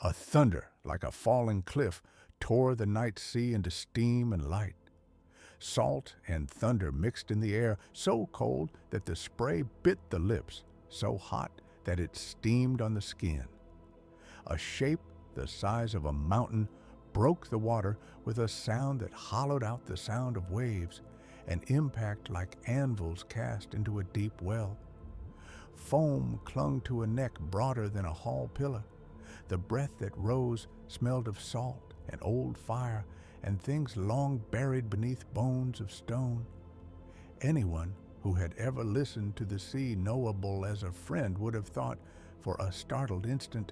A thunder, like a falling cliff, tore the night sea into steam and light. Salt and thunder mixed in the air, so cold that the spray bit the lips, so hot that it steamed on the skin. A shape the size of a mountain broke the water with a sound that hollowed out the sound of waves, an impact like anvils cast into a deep well. Foam clung to a neck broader than a hall pillar. The breath that rose smelled of salt and old fire and things long buried beneath bones of stone. Anyone who had ever listened to the sea knowable as a friend would have thought for a startled instant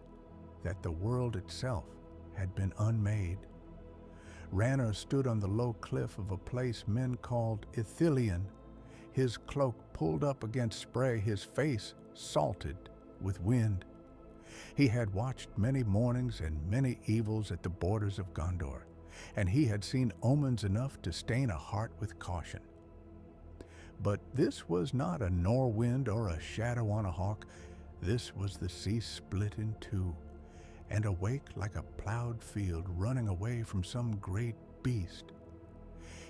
that the world itself had been unmade. Ranner stood on the low cliff of a place men called Ithilien, his cloak pulled up against spray, his face salted with wind. He had watched many mornings and many evils at the borders of Gondor, and he had seen omens enough to stain a heart with caution. But this was not a norwind or a shadow on a hawk. This was the sea split in two, and awake like a plowed field running away from some great beast.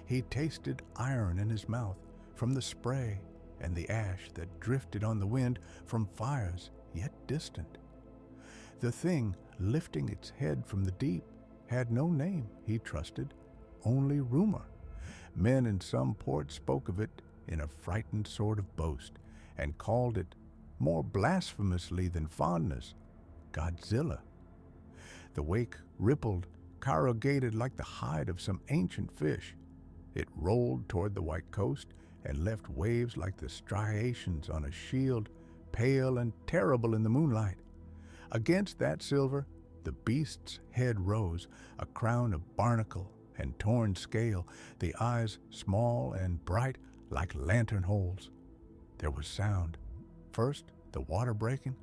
He tasted iron in his mouth from the spray and the ash that drifted on the wind from fires yet distant. The thing lifting its head from the deep had no name, he trusted, only rumor. Men in some port spoke of it in a frightened sort of boast and called it, more blasphemously than fondness, Godzilla. The wake rippled, corrugated like the hide of some ancient fish. It rolled toward the white coast and left waves like the striations on a shield, pale and terrible in the moonlight. Against that silver, the beast's head rose, a crown of barnacle and torn scale, the eyes small and bright like lantern holes. There was sound. First, the water breaking,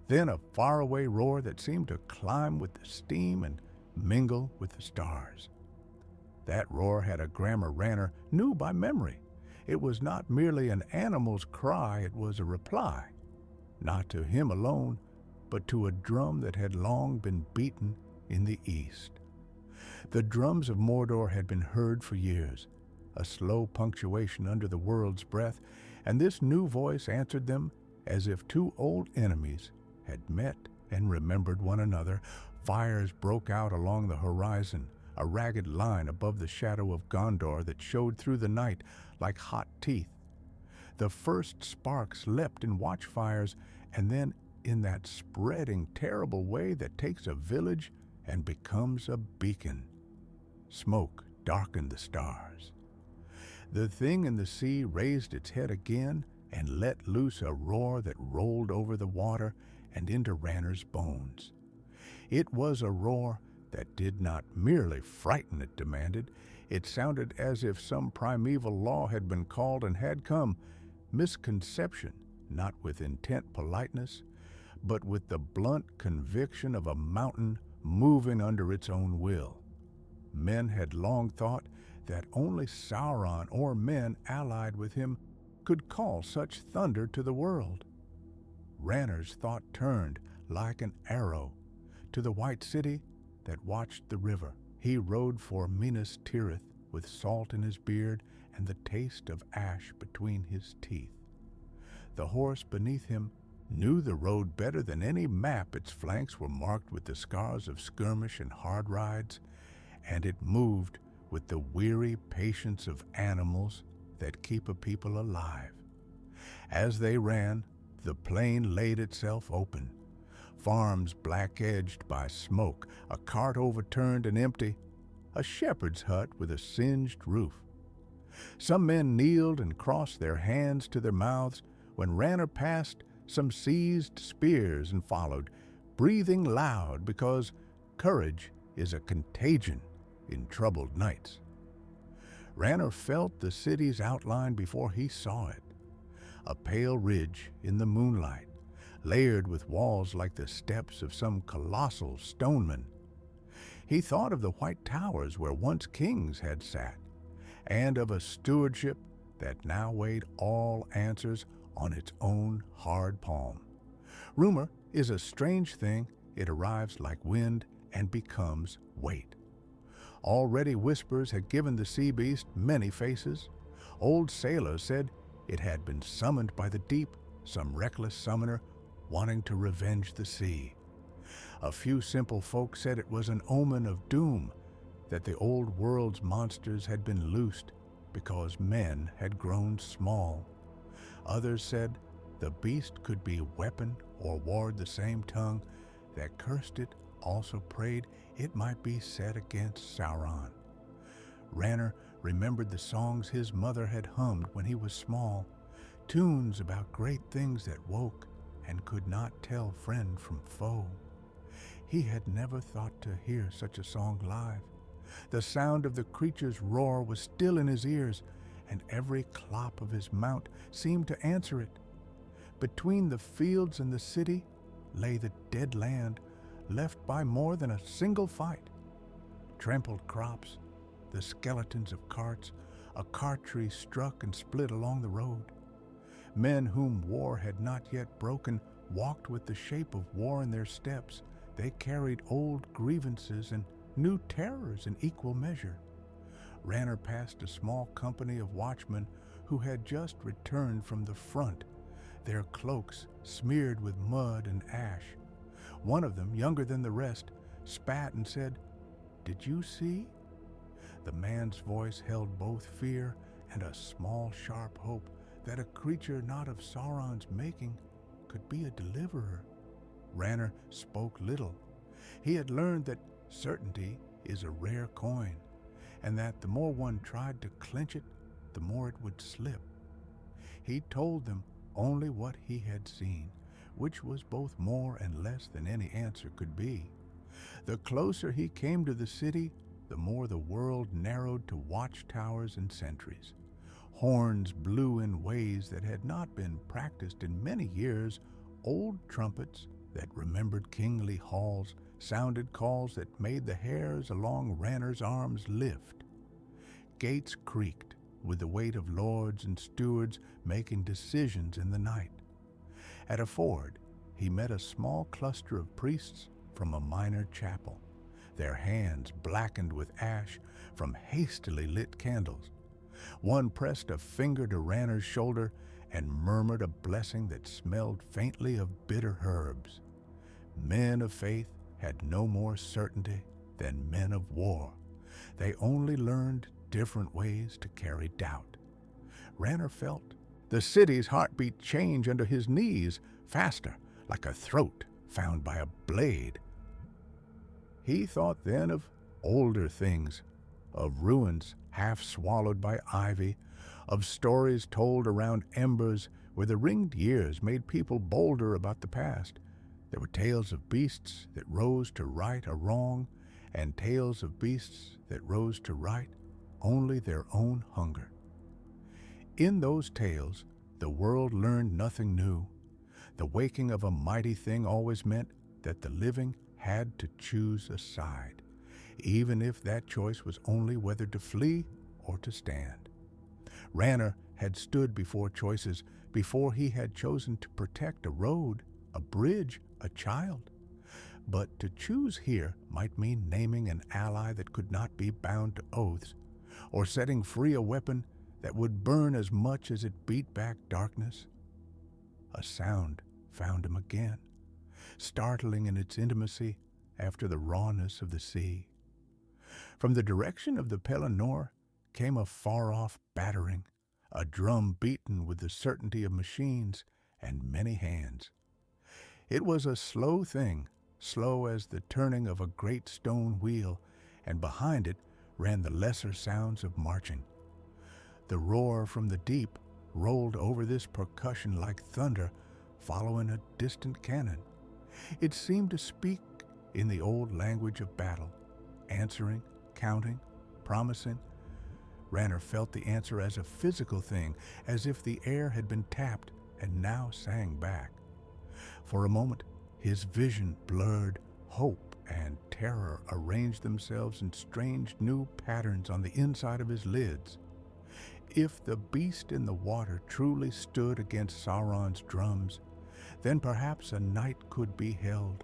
then a faraway roar that seemed to climb with the steam and mingle with the stars. That roar had a grammar Ranner knew by memory. It was not merely an animal's cry, it was a reply, not to him alone, but to a drum that had long been beaten in the east. The drums of Mordor had been heard for years, a slow punctuation under the world's breath, and this new voice answered them as if two old enemies had met and remembered one another. Fires broke out along the horizon, a ragged line above the shadow of Gondor that showed through the night like hot teeth. The first sparks leapt in watchfires, and then in that spreading, terrible way that takes a village and becomes a beacon. Smoke darkened the stars. The thing in the sea raised its head again and let loose a roar that rolled over the water and into Ranner's bones. It was a roar that did not merely frighten, it demanded. It sounded as if some primeval law had been called and had come. Misconception, not with intent politeness, but with the blunt conviction of a mountain moving under its own will. Men had long thought that only Sauron or men allied with him could call such thunder to the world. Ranner's thought turned like an arrow to the white city that watched the river. He rode for Minas Tirith with salt in his beard and the taste of ash between his teeth. The horse beneath him knew the road better than any map. Its flanks were marked with the scars of skirmish and hard rides, and it moved with the weary patience of animals that keep a people alive. As they ran, the plain laid itself open. Farms black-edged by smoke, a cart overturned and empty, a shepherd's hut with a singed roof. Some men kneeled and crossed their hands to their mouths. When Ranner passed, some seized spears and followed, breathing loud because courage is a contagion in troubled nights. Ranner felt the city's outline before he saw it, a pale ridge in the moonlight, layered with walls like the steps of some colossal stoneman. He thought of the white towers where once kings had sat, and of a stewardship that now weighed all answers on its own hard palm. Rumor is a strange thing, it arrives like wind and becomes weight. Already whispers had given the sea beast many faces. Old sailors said it had been summoned by the deep, some reckless summoner wanting to revenge the sea. A few simple folk said it was an omen of doom, that the old world's monsters had been loosed because men had grown small. Others said the beast could be weapon or ward the same tongue that cursed it also prayed it might be set against Sauron. Ranner remembered the songs his mother had hummed when he was small, tunes about great things that woke and could not tell friend from foe. He had never thought to hear such a song live. The sound of the creature's roar was still in his ears, and every clop of his mount seemed to answer it. Between the fields and the city lay the dead land, left by more than a single fight. Trampled crops, the skeletons of carts, a cart tree struck and split along the road. Men whom war had not yet broken walked with the shape of war in their steps. They carried old grievances and new terrors in equal measure. Ranner passed a small company of watchmen who had just returned from the front, their cloaks smeared with mud and ash. One of them, younger than the rest, spat and said, "Did you see?" The man's voice held both fear and a small, sharp hope that a creature not of Sauron's making could be a deliverer. Ranner spoke little. He had learned that certainty is a rare coin, and that the more one tried to clinch it, the more it would slip. He told them only what he had seen, which was both more and less than any answer could be. The closer he came to the city, the more the world narrowed to watchtowers and sentries. Horns blew in ways that had not been practiced in many years. Old trumpets that remembered kingly halls sounded calls that made the hairs along Ranner's arms lift. Gates creaked with the weight of lords and stewards making decisions in the night. At a ford, he met a small cluster of priests from a minor chapel, their hands blackened with ash from hastily lit candles. One pressed a finger to Ranner's shoulder and murmured a blessing that smelled faintly of bitter herbs. Men of faith had no more certainty than men of war. They only learned different ways to carry doubt. Ranner felt the city's heartbeat change under his knees, faster, like a throat found by a blade. He thought then of older things, of ruins half swallowed by ivy, of stories told around embers where the ringed years made people bolder about the past. There were tales of beasts that rose to right a wrong, and tales of beasts that rose to right only their own hunger. In those tales, the world learned nothing new. The waking of a mighty thing always meant that the living had to choose a side, even if that choice was only whether to flee or to stand. Ranner had stood before choices before he had chosen to protect a road, a bridge, a child. But to choose here might mean naming an ally that could not be bound to oaths, or setting free a weapon that would burn as much as it beat back darkness. A sound found him again, startling in its intimacy after the rawness of the sea. From the direction of the Pelennor came a far-off battering, a drum beaten with the certainty of machines and many hands. It was a slow thing, slow as the turning of a great stone wheel, and behind it ran the lesser sounds of marching. The roar from the deep rolled over this percussion like thunder following a distant cannon. It seemed to speak in the old language of battle, answering, counting, promising. Ranner felt the answer as a physical thing, as if the air had been tapped and now sang back. For a moment, his vision blurred. Hope and terror arranged themselves in strange new patterns on the inside of his lids. If the beast in the water truly stood against Sauron's drums, then perhaps a night could be held.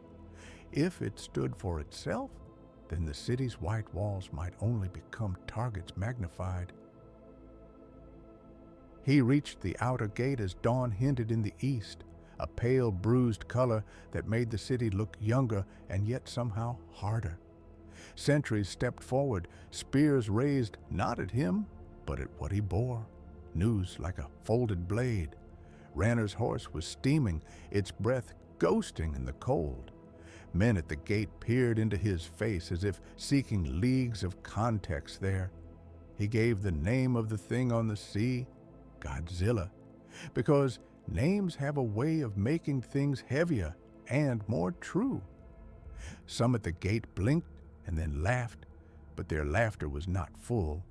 If it stood for itself, then the city's white walls might only become targets magnified. He reached the outer gate as dawn hinted in the east, a pale, bruised color that made the city look younger and yet somehow harder. Sentries stepped forward, spears raised not at him, but at what he bore, news like a folded blade. Ranner's horse was steaming, its breath ghosting in the cold. Men at the gate peered into his face as if seeking leagues of context there. He gave the name of the thing on the sea, Godzilla, because names have a way of making things heavier and more true. Some at the gate blinked and then laughed, but their laughter was not full.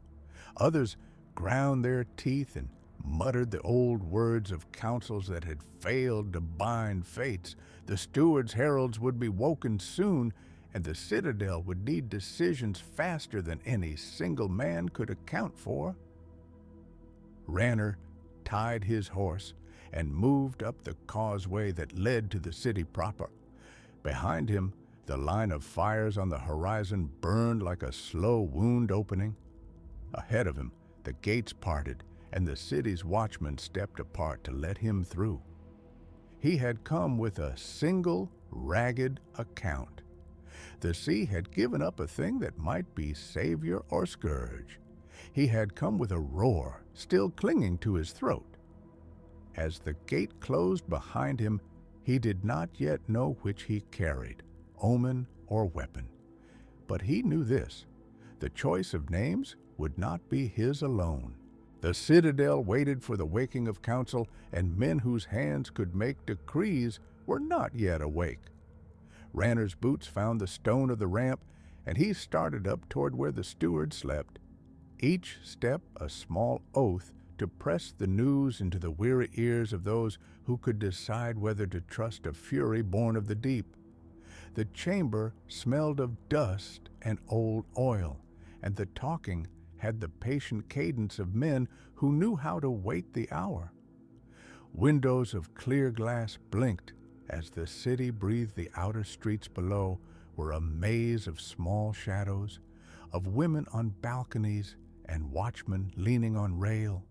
Others ground their teeth and muttered the old words of councils that had failed to bind fates. The steward's heralds would be woken soon, and the citadel would need decisions faster than any single man could account for. Ranner tied his horse and moved up the causeway that led to the city proper. Behind him, the line of fires on the horizon burned like a slow wound opening. Ahead of him, the gates parted, and the city's watchmen stepped apart to let him through. He had come with a single, ragged account. The sea had given up a thing that might be savior or scourge. He had come with a roar, still clinging to his throat. As the gate closed behind him, he did not yet know which he carried, omen or weapon. But he knew this: the choice of names would not be his alone. The citadel waited for the waking of council, and men whose hands could make decrees were not yet awake. Ranner's boots found the stone of the ramp, and he started up toward where the steward slept. Each step a small oath to press the news into the weary ears of those who could decide whether to trust a fury born of the deep. The chamber smelled of dust and old oil, and the talking had the patient cadence of men who knew how to wait the hour. Windows of clear glass blinked as the city breathed. The outer streets below were a maze of small shadows, of women on balconies and watchmen leaning on rail.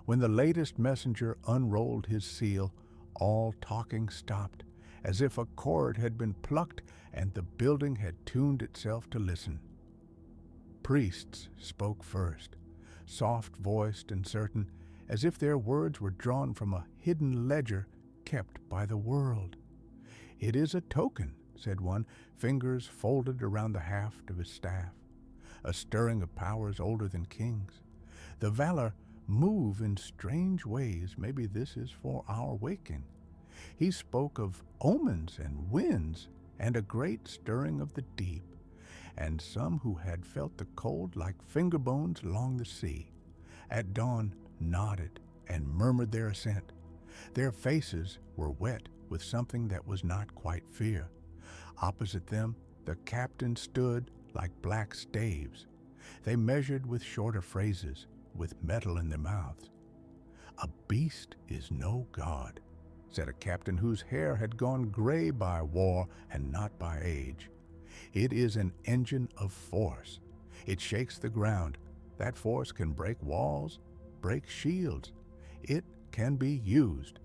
When the latest messenger unrolled his seal, all talking stopped, as if a cord had been plucked and the building had tuned itself to listen. Priests spoke first, soft-voiced and certain, as if their words were drawn from a hidden ledger kept by the world. "It is a token," said one, fingers folded around the haft of his staff, "a stirring of powers older than kings. The valor move in strange ways. Maybe this is for our waking." He spoke of omens and winds and a great stirring of the deep, and some who had felt the cold like finger bones along the sea, at dawn nodded and murmured their assent. Their faces were wet with something that was not quite fear. Opposite them, the captains stood like black staves. They measured with shorter phrases, with metal in their mouths. "A beast is no god," said a captain whose hair had gone gray by war and not by age. "It is an engine of force. It shakes the ground. That force can break walls, break shields. It can be used."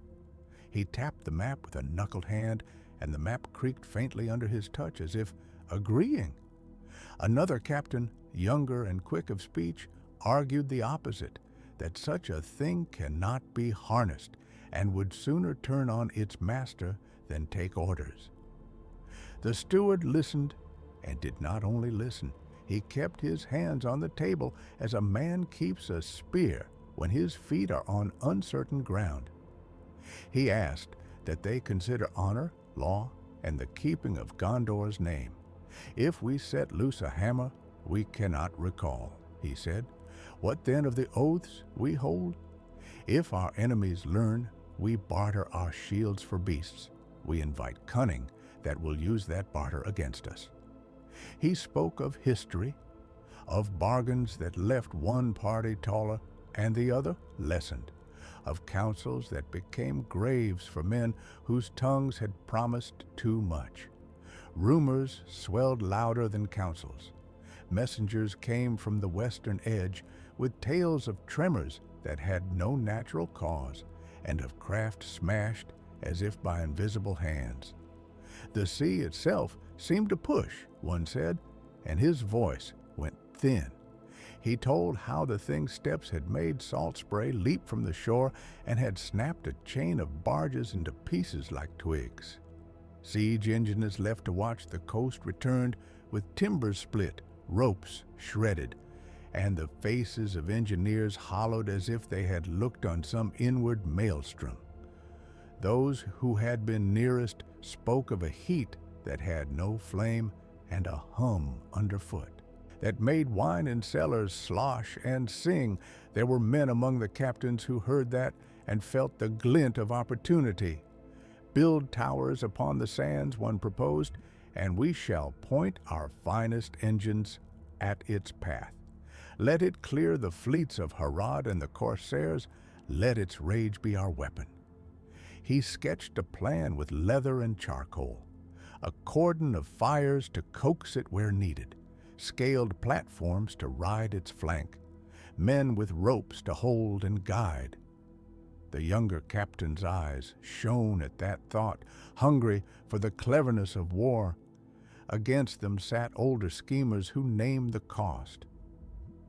He tapped the map with a knuckled hand, and the map creaked faintly under his touch as if agreeing. Another captain, younger and quick of speech, argued the opposite, that such a thing cannot be harnessed and would sooner turn on its master than take orders. The steward listened, and did not only listen. He kept his hands on the table as a man keeps a spear when his feet are on uncertain ground. He asked that they consider honor, law, and the keeping of Gondor's name. "If we set loose a hammer, we cannot recall," he said. "What then of the oaths we hold? If our enemies learn, we barter our shields for beasts. We invite cunning that will use that barter against us." He spoke of history, of bargains that left one party taller and the other lessened, of councils that became graves for men whose tongues had promised too much. Rumors swelled louder than councils. Messengers came from the western edge with tales of tremors that had no natural cause and of craft smashed as if by invisible hands. The sea itself seemed to push, one said, and his voice went thin. He told how the thing's steps had made salt spray leap from the shore and had snapped a chain of barges into pieces like twigs. Siege engineers left to watch the coast returned with timbers split, ropes shredded, and the faces of engineers hollowed as if they had looked on some inward maelstrom. Those who had been nearest spoke of a heat that had no flame and a hum underfoot that made wine in cellars slosh and sing. There were men among the captains who heard that and felt the glint of opportunity. Build towers upon the sands, one proposed, and we shall point our finest engines at its path. Let it clear the fleets of Harad and the corsairs, let its rage be our weapon. He sketched a plan with leather and charcoal, a cordon of fires to coax it where needed, scaled platforms to ride its flank, men with ropes to hold and guide. The younger captain's eyes shone at that thought, hungry for the cleverness of war. Against them sat older schemers who named the cost.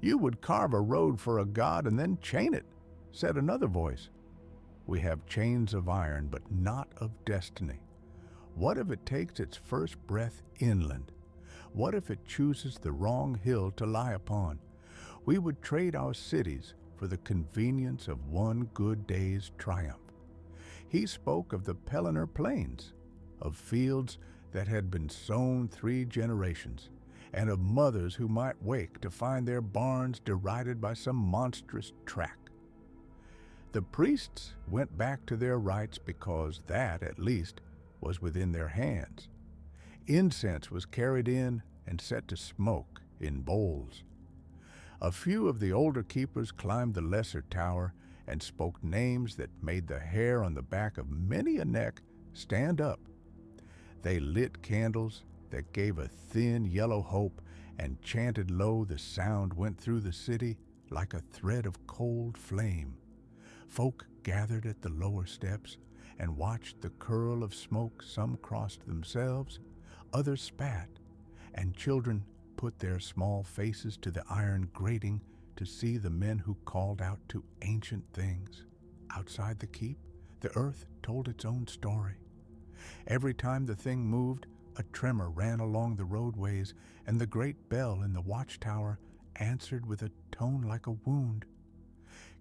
"You would carve a road for a god and then chain it," said another voice. "We have chains of iron, but not of destiny. What if it takes its first breath inland? What if it chooses the wrong hill to lie upon? We would trade our cities for the convenience of one good day's triumph." He spoke of the Pelennor Plains, of fields that had been sown 3 generations, and of mothers who might wake to find their barns derided by some monstrous track. The priests went back to their rites because that, at least, was within their hands. Incense was carried in and set to smoke in bowls. A few of the older keepers climbed the lesser tower and spoke names that made the hair on the back of many a neck stand up. They lit candles that gave a thin yellow hope and chanted low. The sound went through the city like a thread of cold flame. Folk gathered at the lower steps and watched the curl of smoke. Some crossed themselves, others spat, and children put their small faces to the iron grating to see the men who called out to ancient things. Outside the keep, the earth told its own story. Every time the thing moved, a tremor ran along the roadways, and the great bell in the watchtower answered with a tone like a wound.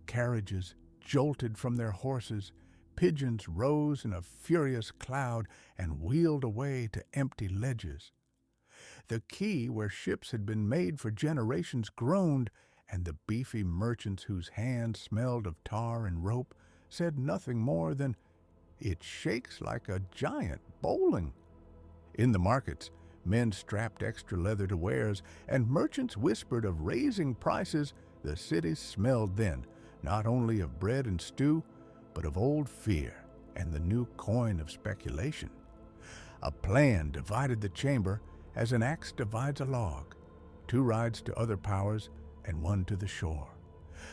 Carriages jolted from their horses, pigeons rose in a furious cloud and wheeled away to empty ledges. The quay where ships had been made for generations groaned, and the beefy merchants whose hands smelled of tar and rope said nothing more than, "It shakes like a giant bowling." In the markets, men strapped extra leather to wares, and merchants whispered of raising prices. The city smelled then, not only of bread and stew, but of old fear and the new coin of speculation. A plan divided the chamber as an axe divides a log, 2 rides to other powers and 1 to the shore.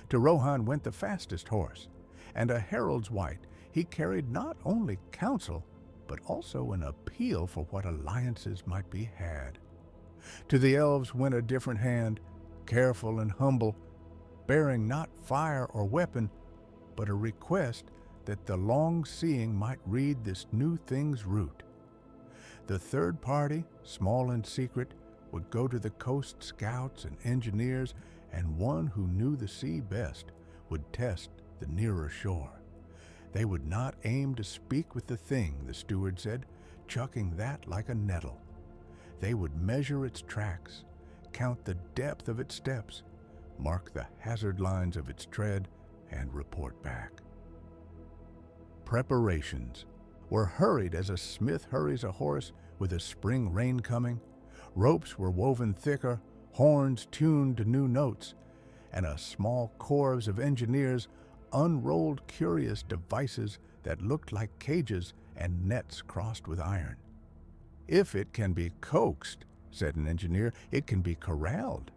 To Rohan went the fastest horse, and a herald's white. He carried not only counsel, but also an appeal for what alliances might be had. To the elves went a different hand, careful and humble, bearing not fire or weapon, but a request that the long-seeing might read this new thing's root. The third party, small and secret, would go to the coast scouts and engineers, and one who knew the sea best would test the nearer shore. They would not aim to speak with the thing, the steward said, chucking that like a nettle. They would measure its tracks, count the depth of its steps, mark the hazard lines of its tread, and report back. Preparations were hurried as a smith hurries a horse with a spring rain coming. Ropes were woven thicker, horns tuned to new notes, and a small corps of engineers unrolled curious devices that looked like cages and nets crossed with iron. If it can be coaxed, said an engineer, it can be corralled.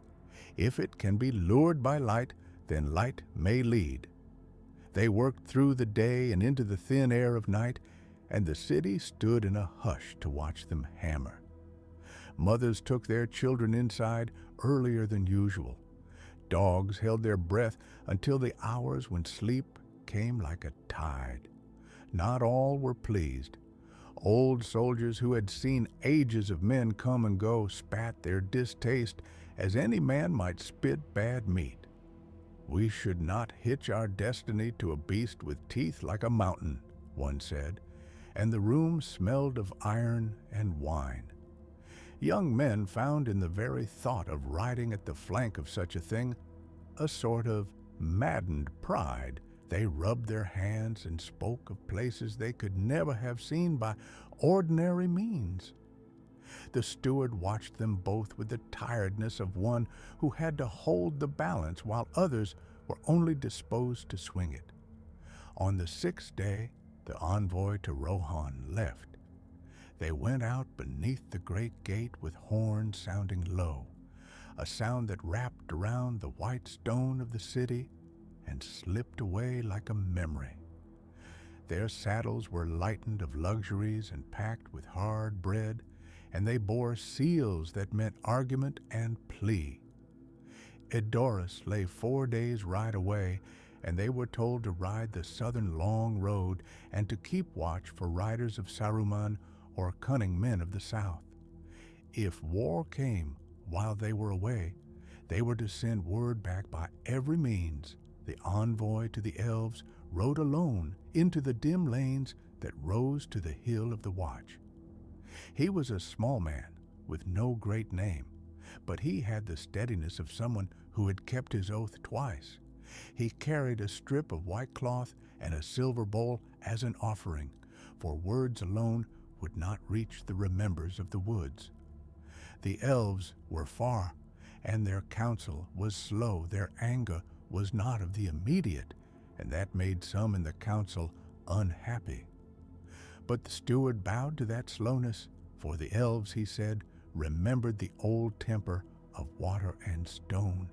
If it can be lured by light, then light may lead. They worked through the day and into the thin air of night, and the city stood in a hush to watch them hammer. Mothers took their children inside earlier than usual. Dogs held their breath until the hours when sleep came like a tide. Not all were pleased. Old soldiers who had seen ages of men come and go spat their distaste as any man might spit bad meat. We should not hitch our destiny to a beast with teeth like a mountain, one said, and the room smelled of iron and wine. Young men found in the very thought of riding at the flank of such a thing a sort of maddened pride. They rubbed their hands and spoke of places they could never have seen by ordinary means. The steward watched them both with the tiredness of one who had to hold the balance while others were only disposed to swing it. On the sixth day, the envoy to Rohan left. They went out beneath the great gate with horns sounding low, a sound that wrapped around the white stone of the city and slipped away like a memory. Their saddles were lightened of luxuries and packed with hard bread, and they bore seals that meant argument and plea. Endorsed lay 4 days' ride away, and they were told to ride the southern long road and to keep watch for riders of Saruman or cunning men of the south. If war came while they were away, they were to send word back by every means. The envoy to the elves rode alone into the dim lanes that rose to the hill of the watch. He was a small man with no great name, but he had the steadiness of someone who had kept his oath twice. He carried a strip of white cloth and a silver bowl as an offering, for words alone would not reach the remembers of the woods. The elves were far, and their counsel was slow. Their anger was not of the immediate, and that made some in the council unhappy. But the steward bowed to that slowness, for the elves, he said, remembered the old temper of water and stone.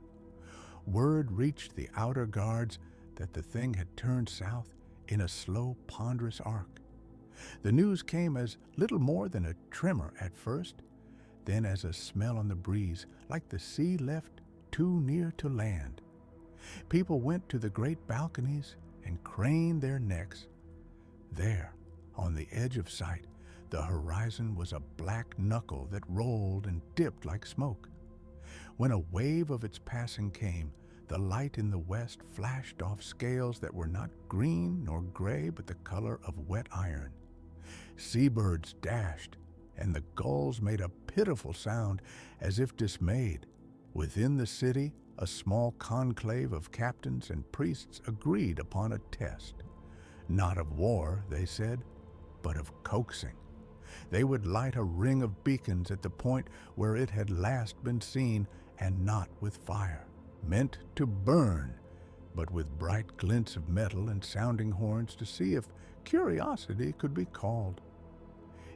Word reached the outer guards that the thing had turned south in a slow, ponderous arc. The news came as little more than a tremor at first, then as a smell on the breeze, like the sea left too near to land. People went to the great balconies and craned their necks. There, on the edge of sight, the horizon was a black knuckle that rolled and dipped like smoke. When a wave of its passing came, the light in the west flashed off scales that were not green nor gray, but the color of wet iron. Seabirds dashed, and the gulls made a pitiful sound as if dismayed. Within the city, a small conclave of captains and priests agreed upon a test. Not of war, they said, but of coaxing. They would light a ring of beacons at the point where it had last been seen, and not with fire, meant to burn, but with bright glints of metal and sounding horns to see if curiosity could be called.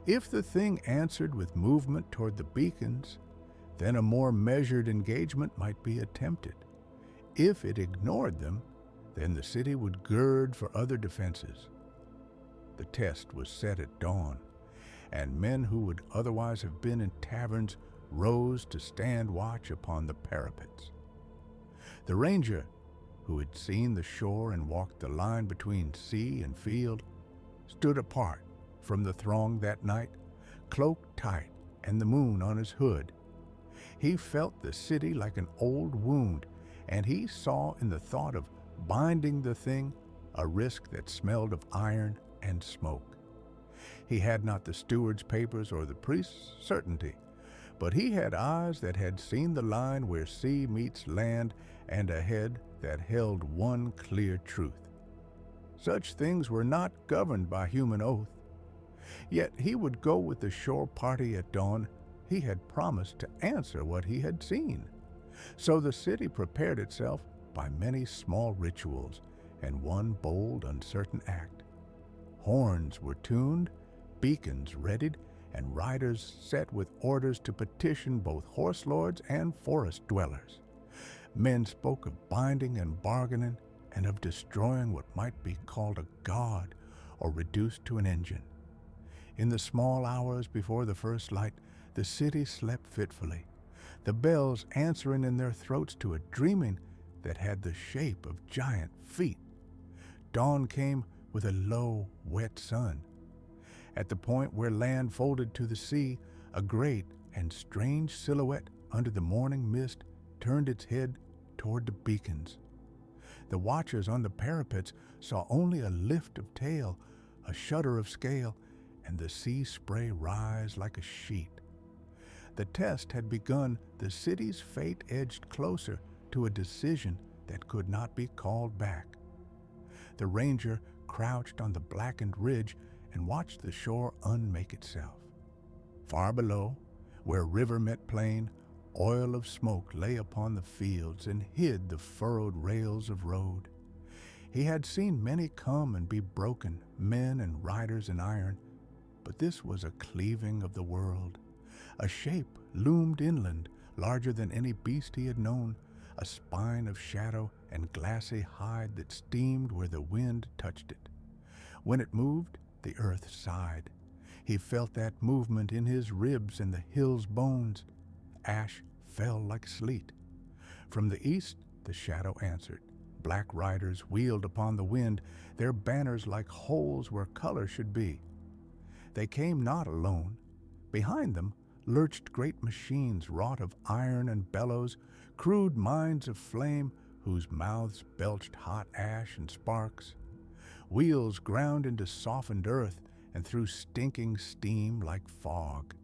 If the thing answered with movement toward the beacons, then a more measured engagement might be attempted. If it ignored them, then the city would gird for other defenses. The test was set at dawn, and men who would otherwise have been in taverns rose to stand watch upon the parapets. The ranger, who had seen the shore and walked the line between sea and field, stood apart from the throng that night, cloaked tight and the moon on his hood. He felt the city like an old wound, and he saw in the thought of binding the thing a risk that smelled of iron and smoke. He had not the steward's papers or the priest's certainty, but he had eyes that had seen the line where sea meets land and a head that held one clear truth. Such things were not governed by human oath. Yet he would go with the shore party at dawn. He had promised to answer what he had seen. So the city prepared itself by many small rituals and one bold, uncertain act. Horns were tuned, beacons readied, and riders set with orders to petition both horse lords and forest dwellers. Men spoke of binding and bargaining, and of destroying what might be called a god or reduced to an engine. In the small hours before the first light, the city slept fitfully, the bells answering in their throats to a dreaming that had the shape of giant feet. Dawn came with a low, wet sun. At the point where land folded to the sea, a great and strange silhouette under the morning mist turned its head toward the beacons. The watchers on the parapets saw only a lift of tail, a shudder of scale, and the sea spray rise like a sheet. The test had begun. The city's fate edged closer to a decision that could not be called back. The ranger crouched on the blackened ridge and watched the shore unmake itself. Far below, where river met plain, oil of smoke lay upon the fields and hid the furrowed rails of road. He had seen many come and be broken, men and riders in iron, but this was a cleaving of the world. A shape loomed inland, larger than any beast he had known, a spine of shadow and glassy hide that steamed where the wind touched it. When it moved, the earth sighed. He felt that movement in his ribs and the hill's bones. Ash fell like sleet. From the east, the shadow answered. Black riders wheeled upon the wind, their banners like holes where color should be. They came not alone. Behind them lurched great machines wrought of iron and bellows, crude mines of flame whose mouths belched hot ash and sparks. Wheels ground into softened earth and threw stinking steam like fog.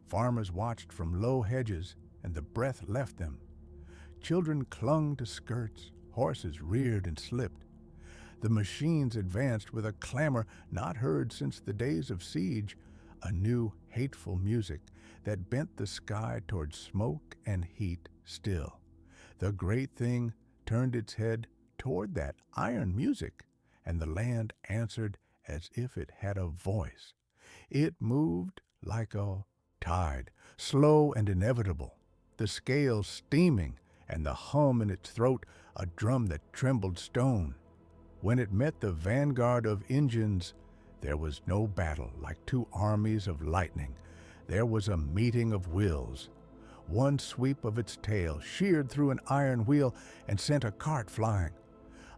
Farmers watched from low hedges, and the breath left them. Children clung to skirts, horses reared and slipped. The machines advanced with a clamor not heard since the days of siege, a new hateful music that bent the sky toward smoke and heat still. The great thing turned its head toward that iron music, and the land answered as if it had a voice. It moved like a tide, slow and inevitable, the scales steaming, and the hum in its throat a drum that trembled stone. When it met the vanguard of engines, there was no battle like two armies of lightning. There was a meeting of wills. One sweep of its tail sheared through an iron wheel and sent a cart flying.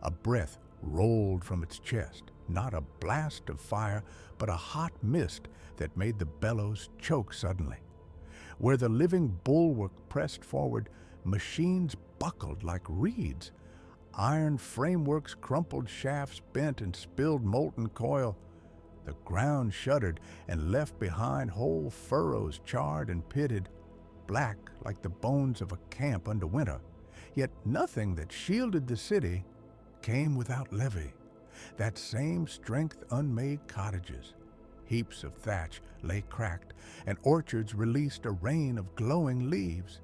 A breath rolled from its chest, not a blast of fire, but a hot mist that made the bellows choke suddenly. Where the living bulwark pressed forward, machines buckled like reeds. Iron frameworks crumpled, shafts bent and spilled molten coil. The ground shuddered and left behind whole furrows charred and pitted, black like the bones of a camp under winter. Yet nothing that shielded the city came without levy. That same strength unmade cottages. Heaps of thatch lay cracked, and orchards released a rain of glowing leaves.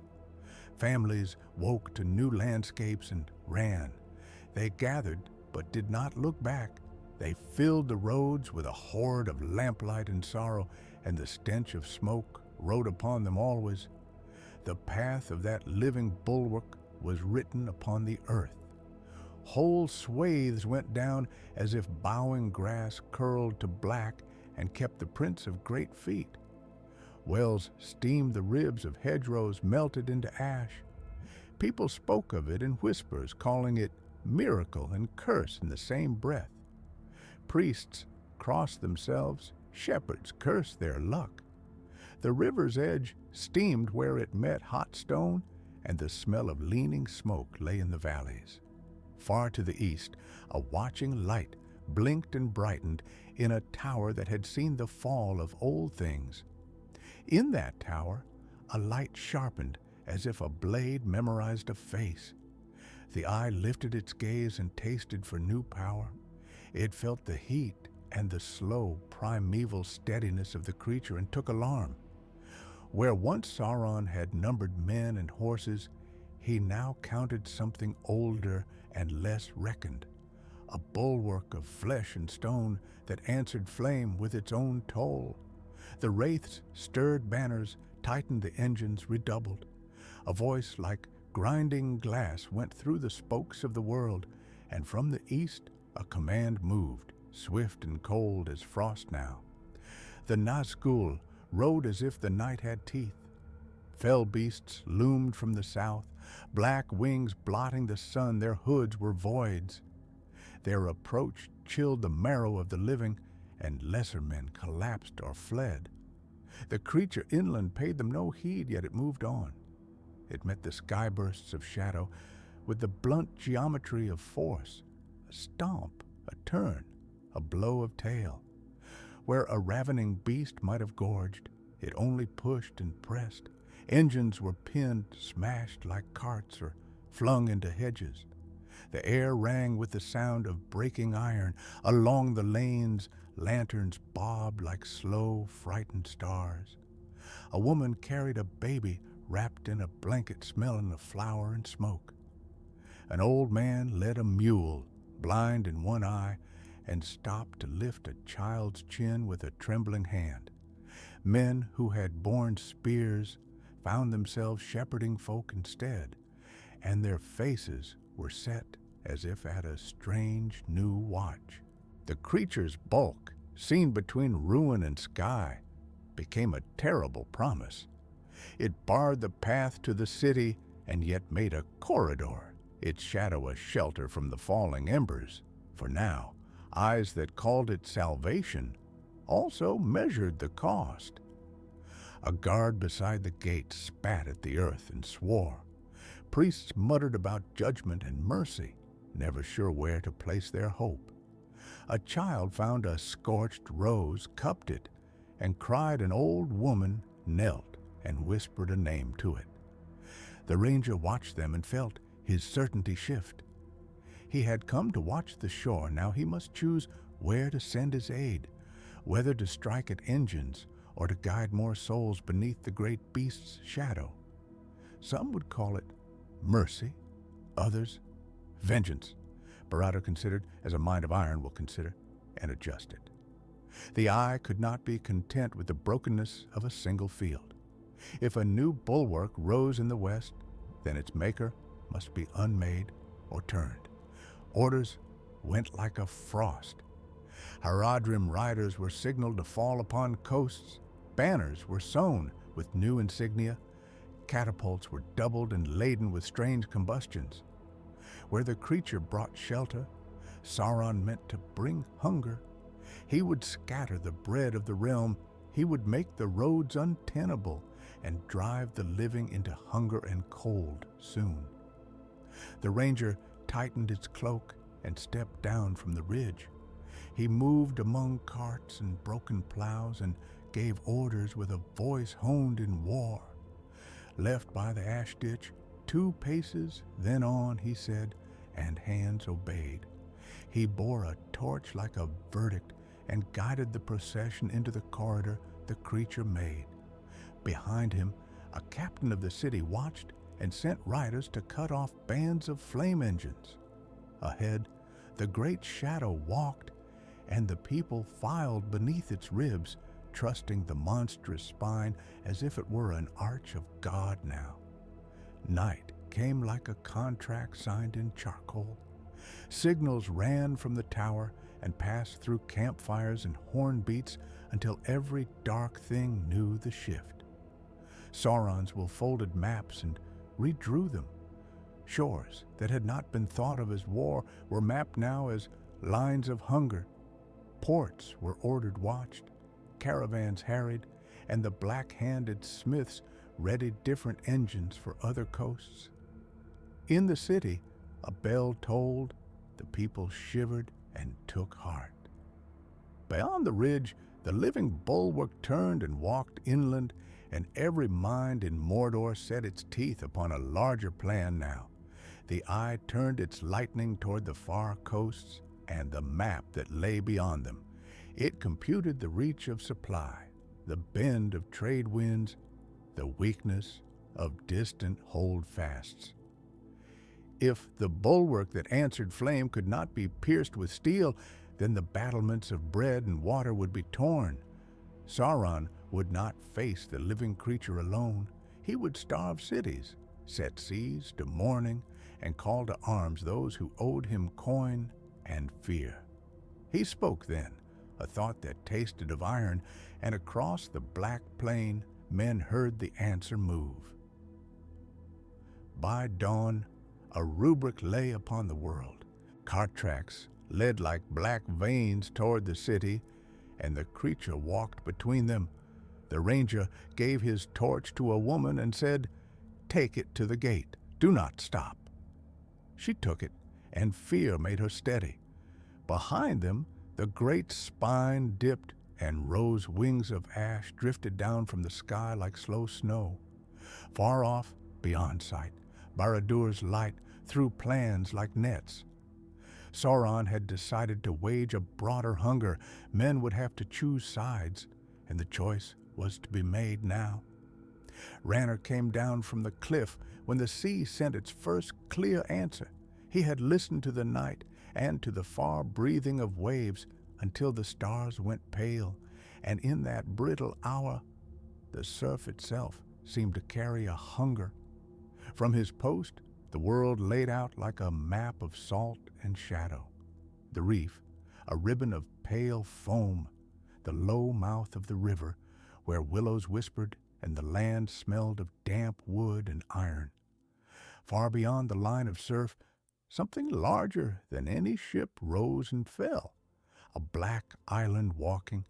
Families woke to new landscapes and ran. They gathered, but did not look back. They filled the roads with a horde of lamplight and sorrow, and the stench of smoke rode upon them always. The path of that living bulwark was written upon the earth. Whole swathes went down as if bowing grass curled to black and kept the prints of great feet. Wells steamed the ribs of hedgerows melted into ash. People spoke of it in whispers, calling it miracle and curse in the same breath. Priests crossed themselves, shepherds cursed their luck. The river's edge steamed where it met hot stone, and the smell of leaning smoke lay in the valleys. Far to the east, a watching light blinked and brightened in a tower that had seen the fall of old things. In that tower, a light sharpened as if a blade memorized a face. The eye lifted its gaze and tasted for new power. It felt the heat and the slow, primeval steadiness of the creature and took alarm. Where once Sauron had numbered men and horses, he now counted something older and less reckoned, a bulwark of flesh and stone that answered flame with its own toll. The wraith's stirred banners tightened, the engines redoubled. A voice like grinding glass went through the spokes of the world, and from the east a command moved, swift and cold as frost now. The Nazgûl rode as if the night had teeth. Fell beasts loomed from the south, black wings blotting the sun, their hoods were voids. Their approach chilled the marrow of the living, and lesser men collapsed or fled. The creature inland paid them no heed, yet it moved on. It met the skybursts of shadow with the blunt geometry of force, a stomp, a turn, a blow of tail. Where a ravening beast might have gorged, it only pushed and pressed. Engines were pinned, smashed like carts, or flung into hedges. The air rang with the sound of breaking iron. Along the lanes, lanterns bobbed like slow, frightened stars. A woman carried a baby wrapped in a blanket smelling of flour and smoke. An old man led a mule, blind in one eye, and stopped to lift a child's chin with a trembling hand. Men who had borne spears found themselves shepherding folk instead, and their faces were set as if at a strange new watch. The creature's bulk, seen between ruin and sky, became a terrible promise. It barred the path to the city and yet made a corridor, its shadow a shelter from the falling embers. For now, eyes that called it salvation also measured the cost. A guard beside the gate spat at the earth and swore. Priests muttered about judgment and mercy, never sure where to place their hope. A child found a scorched rose, cupped it, and cried. An old woman knelt and whispered a name to it. The ranger watched them and felt his certainty shift. He had come to watch the shore, now he must choose where to send his aid, whether to strike at engines or to guide more souls beneath the great beast's shadow. Some would call it mercy, others vengeance. Barato considered, as a mind of iron will consider, and adjusted. The eye could not be content with the brokenness of a single field. If a new bulwark rose in the west, then its maker must be unmade or turned. Orders went like a frost. Haradrim riders were signaled to fall upon coasts. Banners were sown with new insignia. Catapults were doubled and laden with strange combustions. Where the creature brought shelter, Sauron meant to bring hunger. He would scatter the bread of the realm. He would make the roads untenable and drive the living into hunger and cold soon. The ranger tightened its cloak and stepped down from the ridge. He moved among carts and broken plows and gave orders with a voice honed in war. Left by the ash ditch, 2 paces, then on, he said, and hands obeyed. He bore a torch like a verdict and guided the procession into the corridor the creature made. Behind him, a captain of the city watched and sent riders to cut off bands of flame engines. Ahead, the great shadow walked, and the people filed beneath its ribs, trusting the monstrous spine as if it were an arch of God now. Night came like a contract signed in charcoal. Signals ran from the tower and passed through campfires and horn beats until every dark thing knew the shift. Saurons will folded maps and redrew them. Shores that had not been thought of as war were mapped now as lines of hunger. Ports were ordered watched, caravans harried, and the black-handed smiths readied different engines for other coasts. In the city, a bell tolled, the people shivered and took heart. Beyond the ridge, the living bulwark turned and walked inland, and every mind in Mordor set its teeth upon a larger plan now. The eye turned its lightning toward the far coasts and the map that lay beyond them. It computed the reach of supply, the bend of trade winds, the weakness of distant holdfasts. If the bulwark that answered flame could not be pierced with steel, then the battlements of bread and water would be torn. Sauron would not face the living creature alone. He would starve cities, set seas to mourning, and call to arms those who owed him coin and fear. He spoke then, a thought that tasted of iron, and across the black plain men heard the answer move. By dawn, a rubric lay upon the world. Cart tracks led like black veins toward the city, and the creature walked between them. The ranger gave his torch to a woman and said, "Take it to the gate. Do not stop." She took it, and fear made her steady. Behind them, the great spine dipped, and rose wings of ash drifted down from the sky like slow snow. Far off, beyond sight, Baradur's light threw plans like nets. Sauron had decided to wage a broader hunger. Men would have to choose sides, and the choice was to be made now. Ranner came down from the cliff when the sea sent its first clear answer. He had listened to the night and to the far breathing of waves until the stars went pale, and in that brittle hour, the surf itself seemed to carry a hunger. From his post, the world laid out like a map of salt and shadow. The reef, a ribbon of pale foam, the low mouth of the river, where willows whispered and the land smelled of damp wood and iron. Far beyond the line of surf, something larger than any ship rose and fell. A black island walking,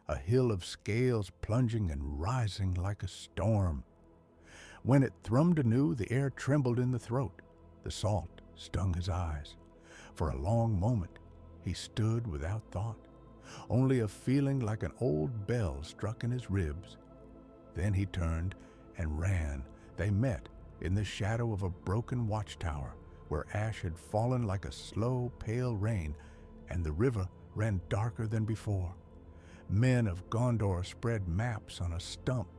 a hill of scales plunging and rising like a storm. When it thrummed anew, the air trembled in the throat. The salt stung his eyes. For a long moment, he stood without thought. Only a feeling like an old bell struck in his ribs. Then he turned and ran. They met in the shadow of a broken watchtower, where ash had fallen like a slow, pale rain, and the river ran darker than before. Men of Gondor spread maps on a stump.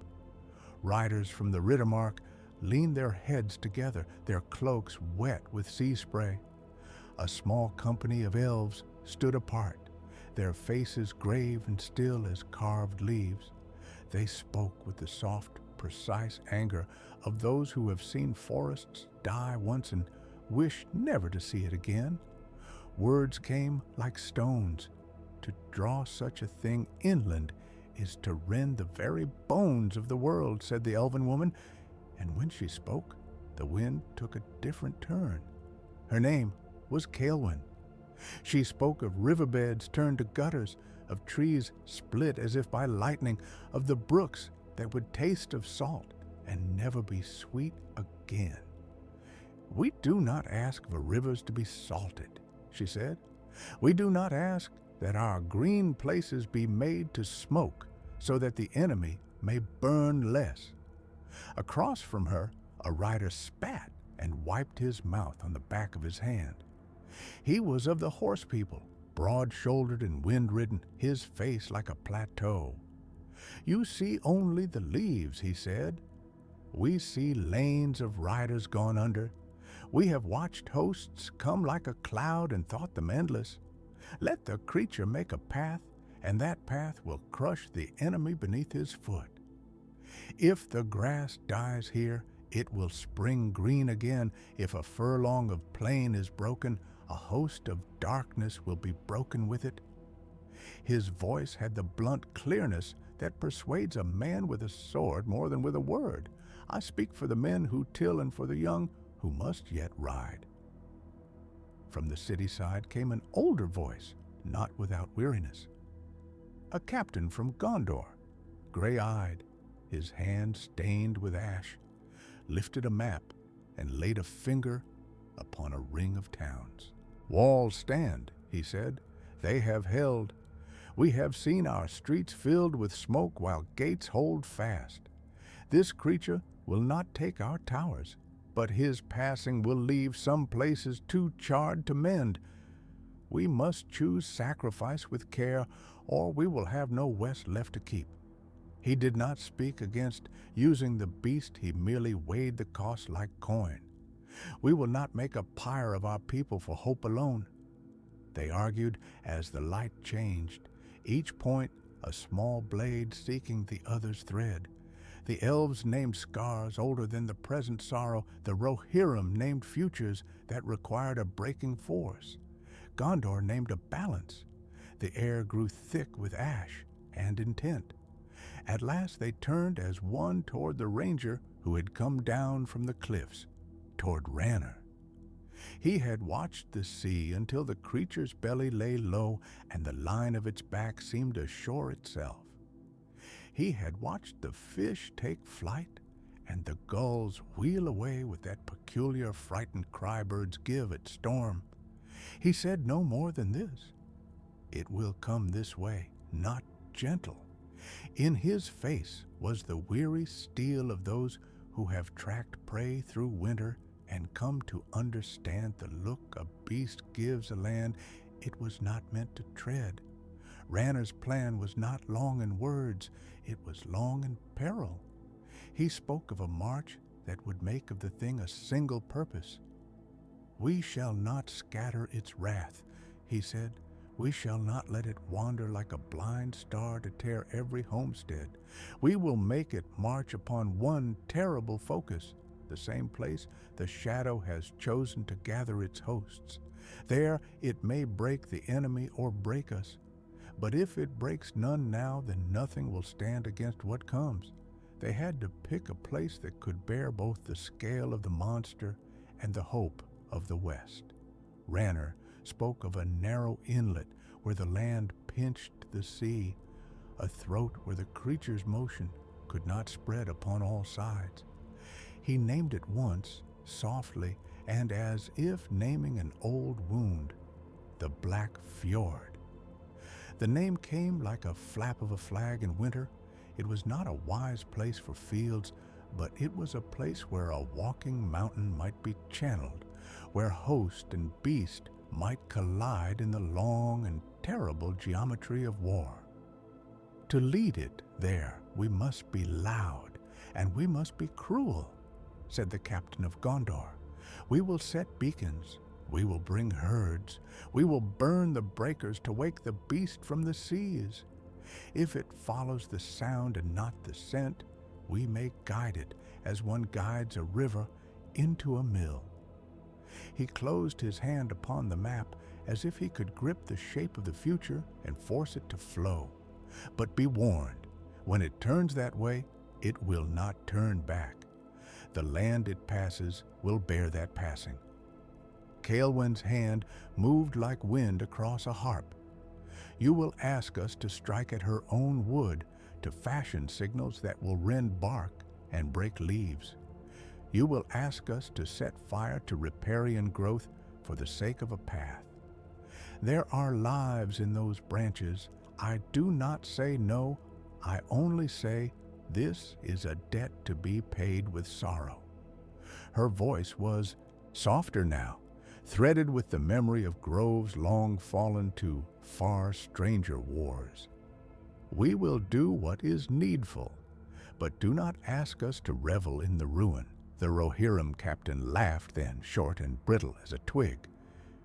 Riders from the Riddermark leaned their heads together, their cloaks wet with sea spray. A small company of elves stood apart, their faces grave and still as carved leaves. They spoke with the soft, precise anger of those who have seen forests die once and wish never to see it again. Words came like stones. To draw such a thing inland is to rend the very bones of the world, said the elven woman, and when she spoke, the wind took a different turn. Her name was Kaelwyn. She spoke of riverbeds turned to gutters, of trees split as if by lightning, of the brooks that would taste of salt and never be sweet again. "We do not ask the rivers to be salted," she said. "We do not ask that our green places be made to smoke so that the enemy may burn less." Across from her, a rider spat and wiped his mouth on the back of his hand. He was of the horse people, broad-shouldered and wind-ridden, his face like a plateau. "You see only the leaves," he said. "We see lanes of riders gone under. We have watched hosts come like a cloud and thought them endless. Let the creature make a path, and that path will crush the enemy beneath his foot. If the grass dies here, it will spring green again. If a furlong of plain is broken, a host of darkness will be broken with it." His voice had the blunt clearness that persuades a man with a sword more than with a word. "I speak for the men who till and for the young who must yet ride." From the city side came an older voice, not without weariness. A captain from Gondor, gray-eyed, his hand stained with ash, lifted a map and laid a finger upon a ring of towns. "Walls stand," he said. "They have held. We have seen our streets filled with smoke while gates hold fast. This creature will not take our towers, but his passing will leave some places too charred to mend. We must choose sacrifice with care, or we will have no west left to keep." He did not speak against using the beast, he merely weighed the cost like coin. "We will not make a pyre of our people for hope alone." They argued as the light changed, each point a small blade seeking the other's thread. The elves named scars older than the present sorrow, the Rohirrim named futures that required a breaking force. Gondor named a balance. The air grew thick with ash and intent. At last they turned as one toward the ranger who had come down from the cliffs, toward Ranner. He had watched the sea until the creature's belly lay low and the line of its back seemed to shore itself. He had watched the fish take flight and the gulls wheel away with that peculiar frightened cry birds give at storm. He said no more than this: "It will come this way, not gentle." In his face was the weary steel of those who have tracked prey through winter and come to understand the look a beast gives a land it was not meant to tread. Ranner's plan was not long in words, it was long in peril. He spoke of a march that would make of the thing a single purpose. "We shall not scatter its wrath," he said. "We shall not let it wander like a blind star to tear every homestead. We will make it march upon one terrible focus, the same place the shadow has chosen to gather its hosts. There it may break the enemy or break us. But if it breaks none now, then nothing will stand against what comes." They had to pick a place that could bear both the scale of the monster and the hope of the West. Ranner spoke of a narrow inlet where the land pinched the sea, a throat where the creature's motion could not spread upon all sides. He named it once, softly, and as if naming an old wound, the Black Fjord. The name came like a flap of a flag in winter. It was not a wise place for fields, but it was a place where a walking mountain might be channeled, where host and beast might collide in the long and terrible geometry of war. To lead it there, we must be loud, and we must be cruel, said the captain of Gondor. We will set beacons, we will bring herds, we will burn the breakers to wake the beast from the seas. If it follows the sound and not the scent, we may guide it as one guides a river into a mill. He closed his hand upon the map as if he could grip the shape of the future and force it to flow. But be warned, when it turns that way, it will not turn back. The land it passes will bear that passing. Kaelwyn's hand moved like wind across a harp. You will ask us to strike at her own wood, to fashion signals that will rend bark and break leaves. You will ask us to set fire to riparian growth for the sake of a path. There are lives in those branches. I do not say no, I only say this is a debt to be paid with sorrow. Her voice was softer now, threaded with the memory of groves long fallen to far stranger wars. We will do what is needful, but do not ask us to revel in the ruin. The Rohirrim captain laughed then, short and brittle as a twig.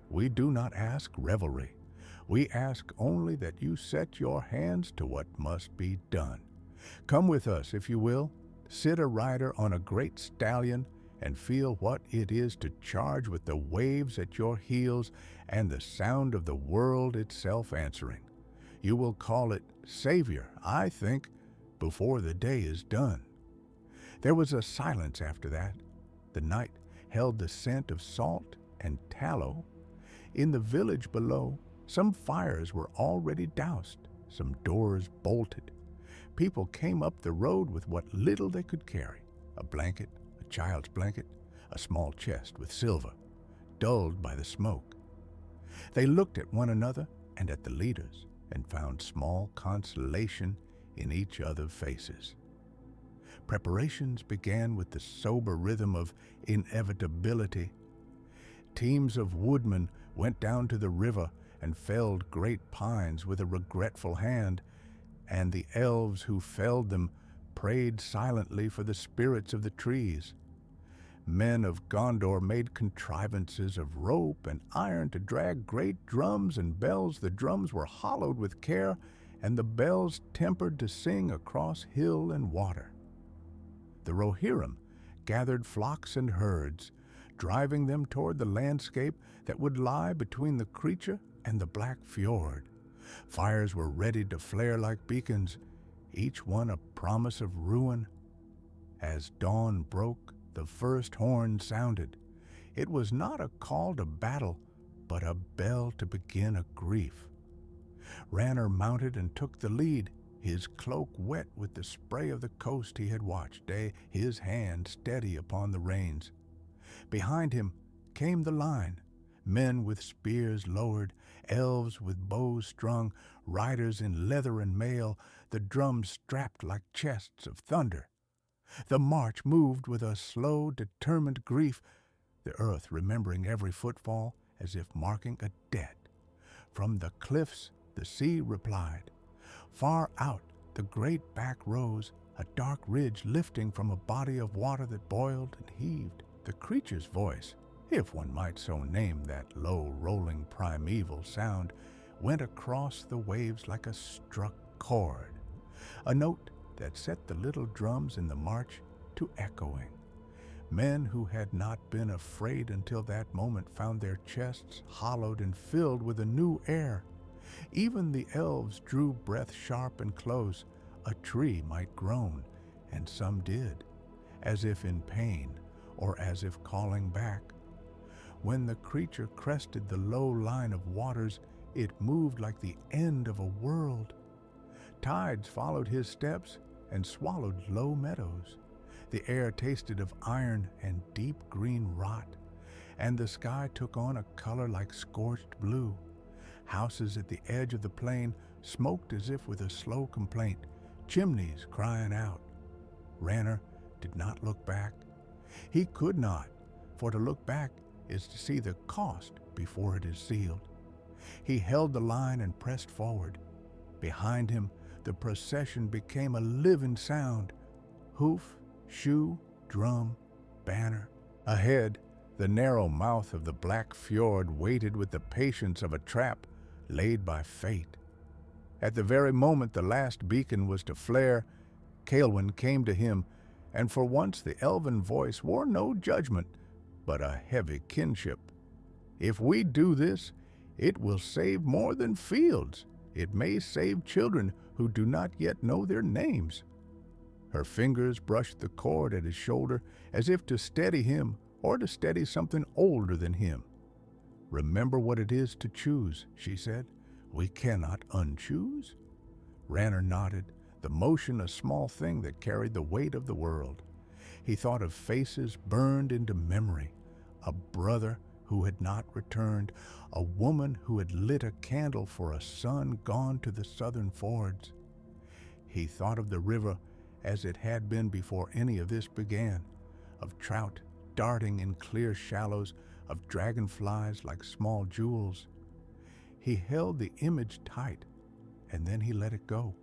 We do not ask revelry. We ask only that you set your hands to what must be done. Come with us, if you will. Sit a rider on a great stallion and feel what it is to charge with the waves at your heels and the sound of the world itself answering. You will call it Savior, I think, before the day is done. There was a silence after that. The night held the scent of salt and tallow. In the village below, some fires were already doused, some doors bolted. People came up the road with what little they could carry, a blanket, a child's blanket, a small chest with silver, dulled by the smoke. They looked at one another and at the leaders and found small consolation in each other's faces. Preparations began with the sober rhythm of inevitability. Teams of woodmen went down to the river and felled great pines with a regretful hand, and the elves who felled them prayed silently for the spirits of the trees. Men of Gondor made contrivances of rope and iron to drag great drums and bells. The drums were hollowed with care, and the bells tempered to sing across hill and water. The Rohirrim gathered flocks and herds, driving them toward the landscape that would lie between the creature and the black fjord. Fires were ready to flare like beacons, each one a promise of ruin. As dawn broke, the first horn sounded. It was not a call to battle, but a bell to begin a grief. Ranner mounted and took the lead, his cloak wet with the spray of the coast he had watched, his hand steady upon the reins. Behind him came the line, men with spears lowered, elves with bows strung, riders in leather and mail, the drums strapped like chests of thunder. The march moved with a slow, determined grief, the earth remembering every footfall as if marking a debt. From the cliffs the sea replied. Far out the great back rose, a dark ridge lifting from a body of water that boiled and heaved. The creature's voice, if one might so name that low, rolling, primeval sound, went across the waves like a struck chord, a note that set the little drums in the march to echoing. Men who had not been afraid until that moment found their chests hollowed and filled with a new air. Even the elves drew breath sharp and close. A tree might groan, and some did, as if in pain or as if calling back. When the creature crested the low line of waters, it moved like the end of a world. Tides followed his steps and swallowed low meadows. The air tasted of iron and deep green rot, and the sky took on a color like scorched blue. Houses at the edge of the plain smoked as if with a slow complaint, chimneys crying out. Ranner did not look back. He could not, for to look back is to see the cost before it is sealed. He held the line and pressed forward. Behind him, the procession became a living sound. Hoof, shoe, drum, banner. Ahead, the narrow mouth of the black fjord waited with the patience of a trap laid by fate. At the very moment the last beacon was to flare, Caelwyn came to him, and for once the elven voice wore no judgment, but a heavy kinship. If we do this, it will save more than fields. It may save children who do not yet know their names. Her fingers brushed the cord at his shoulder as if to steady him or to steady something older than him. Remember what it is to choose, she said. We cannot unchoose. Ranner nodded, the motion a small thing that carried the weight of the world. He thought of faces burned into memory, a brother who had not returned, a woman who had lit a candle for a son gone to the southern fords. He thought of the river as it had been before any of this began, of trout darting in clear shallows, of dragonflies like small jewels. He held the image tight, and then he let it go.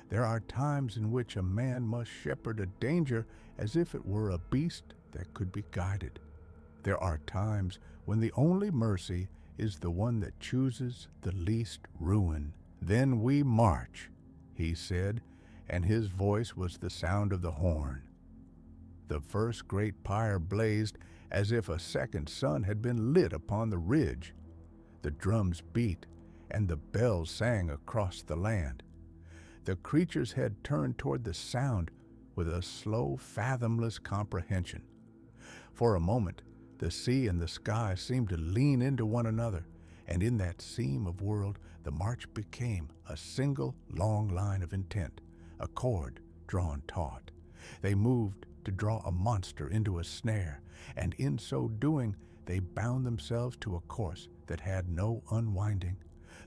There are times in which a man must shepherd a danger as if it were a beast that could be guided. There are times when the only mercy is the one that chooses the least ruin. Then we march, he said, and his voice was the sound of the horn. The first great pyre blazed as if a second sun had been lit upon the ridge. The drums beat, and the bells sang across the land. The creature's head turned toward the sound with a slow, fathomless comprehension. For a moment, the sea and the sky seemed to lean into one another, and in that seam of world, the march became a single long line of intent, a cord drawn taut. They moved to draw a monster into a snare, and in so doing, they bound themselves to a course that had no unwinding.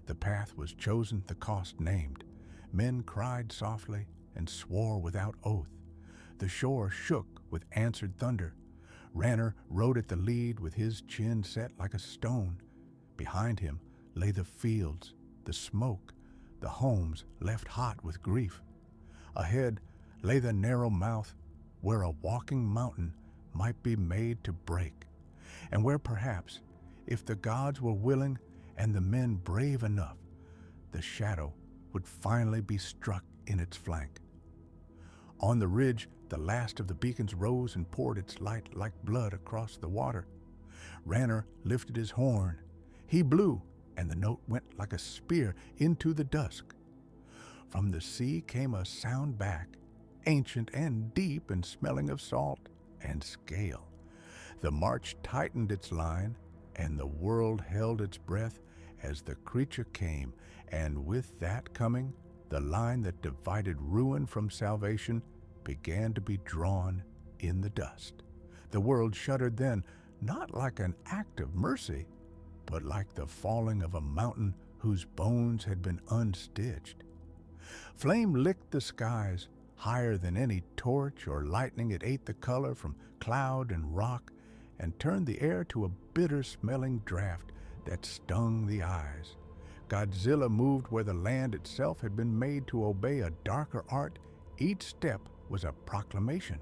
The path was chosen, the cost named. Men cried softly and swore without oath. The shore shook with answered thunder. Ranner rode at the lead with his chin set like a stone. Behind him lay the fields, the smoke, the homes left hot with grief. Ahead lay the narrow mouth where a walking mountain might be made to break, and where perhaps, if the gods were willing and the men brave enough, the shadow would finally be struck in its flank. On the ridge, the last of the beacons rose and poured its light like blood across the water. Ranner lifted his horn. He blew, and the note went like a spear into the dusk. From the sea came a sound back, ancient and deep and smelling of salt and scale. The march tightened its line, and the world held its breath as the creature came, and with that coming, the line that divided ruin from salvation began to be drawn in the dust. The world shuddered then, not like an act of mercy, but like the falling of a mountain whose bones had been unstitched. Flame licked the skies. Higher than any torch or lightning, it ate the color from cloud and rock and turned the air to a bitter-smelling draught that stung the eyes. Godzilla moved where the land itself had been made to obey a darker art. Each step was a proclamation.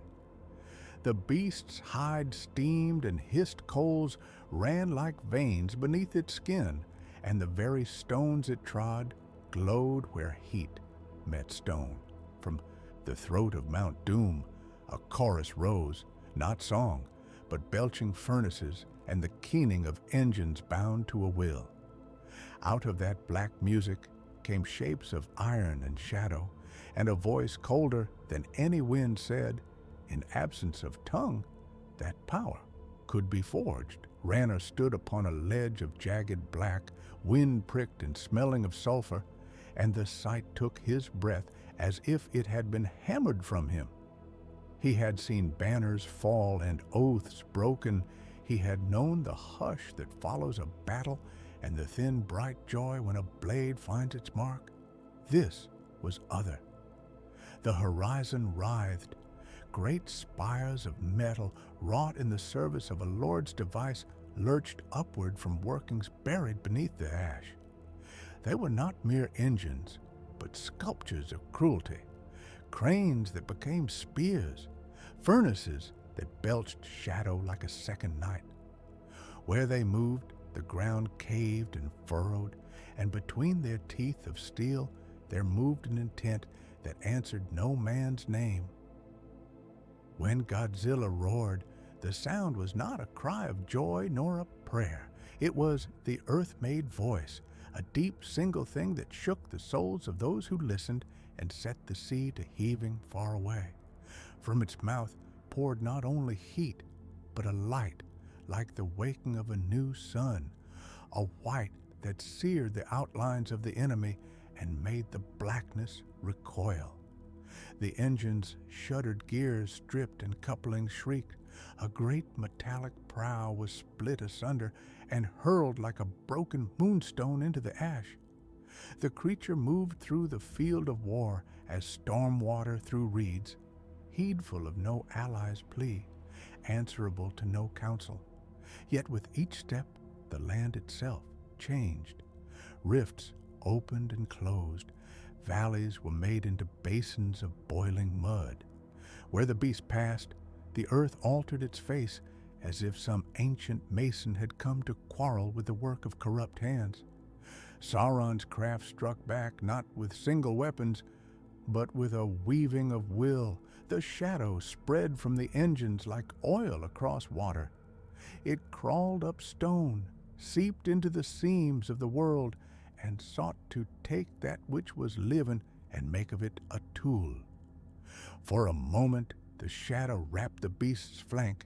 The beast's hide steamed, and hissed coals ran like veins beneath its skin, and the very stones it trod glowed where heat met stone. From the throat of Mount Doom, a chorus rose, not song, but belching furnaces and the keening of engines bound to a will. Out of that black music came shapes of iron and shadow, and a voice colder than any wind said, in absence of tongue, that power could be forged. Ranner stood upon a ledge of jagged black, wind-pricked and smelling of sulfur, and the sight took his breath as if it had been hammered from him. He had seen banners fall and oaths broken. He had known the hush that follows a battle and the thin, bright joy when a blade finds its mark. This was other. The horizon writhed. Great spires of metal, wrought in the service of a lord's device, lurched upward from workings buried beneath the ash. They were not mere engines, but sculptures of cruelty, cranes that became spears, furnaces that belched shadow like a second night. Where they moved, the ground caved and furrowed, and between their teeth of steel there moved an intent that answered no man's name. When Godzilla roared, the sound was not a cry of joy nor a prayer. It was the earth-made voice, a deep single thing that shook the souls of those who listened and set the sea to heaving far away. From its mouth poured not only heat, but a light like the waking of a new sun, a white that seared the outlines of the enemy and made the blackness recoil. The engine's shuddered gears stripped and couplings shrieked. A great metallic prow was split asunder and hurled like a broken moonstone into the ash. The creature moved through the field of war as storm water through reeds, heedful of no ally's plea, answerable to no counsel. Yet with each step the land itself changed. Rifts opened and closed. Valleys were made into basins of boiling mud. Where the beast passed, the earth altered its face as if some ancient mason had come to quarrel with the work of corrupt hands. Sauron's craft struck back not with single weapons, but with a weaving of will. The shadow spread from the engines like oil across water. It crawled up stone, seeped into the seams of the world, and sought to take that which was living and make of it a tool. For a moment the shadow wrapped the beast's flank,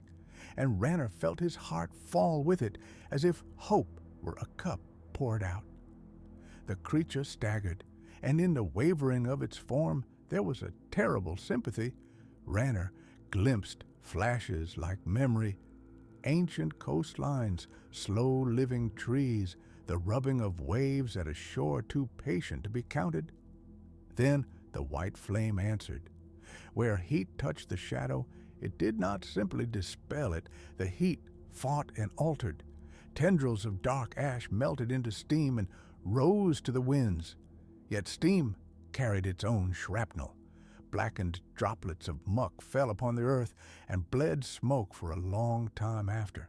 and Ranner felt his heart fall with it, as if hope were a cup poured out. The creature staggered, and in the wavering of its form there was a terrible sympathy. Ranner glimpsed flashes like memory, ancient coastlines, slow-living trees, the rubbing of waves at a shore too patient to be counted. Then the white flame answered. Where heat touched the shadow, it did not simply dispel it. The heat fought and altered. Tendrils of dark ash melted into steam and rose to the winds. Yet steam carried its own shrapnel. Blackened droplets of muck fell upon the earth and bled smoke for a long time after.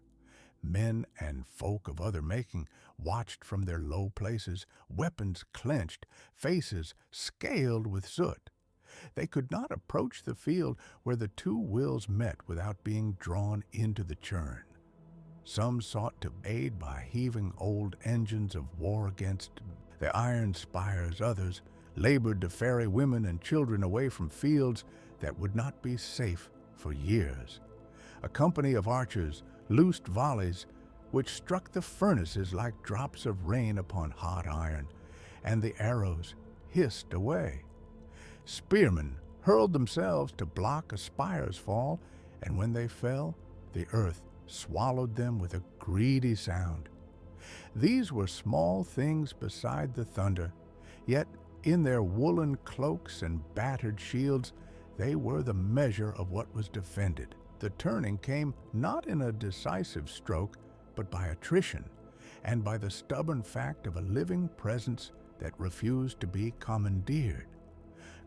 Men and folk of other making watched from their low places, weapons clenched, faces scaled with soot. They could not approach the field where the two wills met without being drawn into the churn. Some sought to aid by heaving old engines of war against the iron spires. Others labored to ferry women and children away from fields that would not be safe for years. A company of archers loosed volleys which struck the furnaces like drops of rain upon hot iron, and the arrows hissed away. Spearmen hurled themselves to block a spire's fall, and when they fell, the earth swallowed them with a greedy sound. These were small things beside the thunder, yet in their woolen cloaks and battered shields, they were the measure of what was defended. The turning came not in a decisive stroke, but by attrition, and by the stubborn fact of a living presence that refused to be commandeered.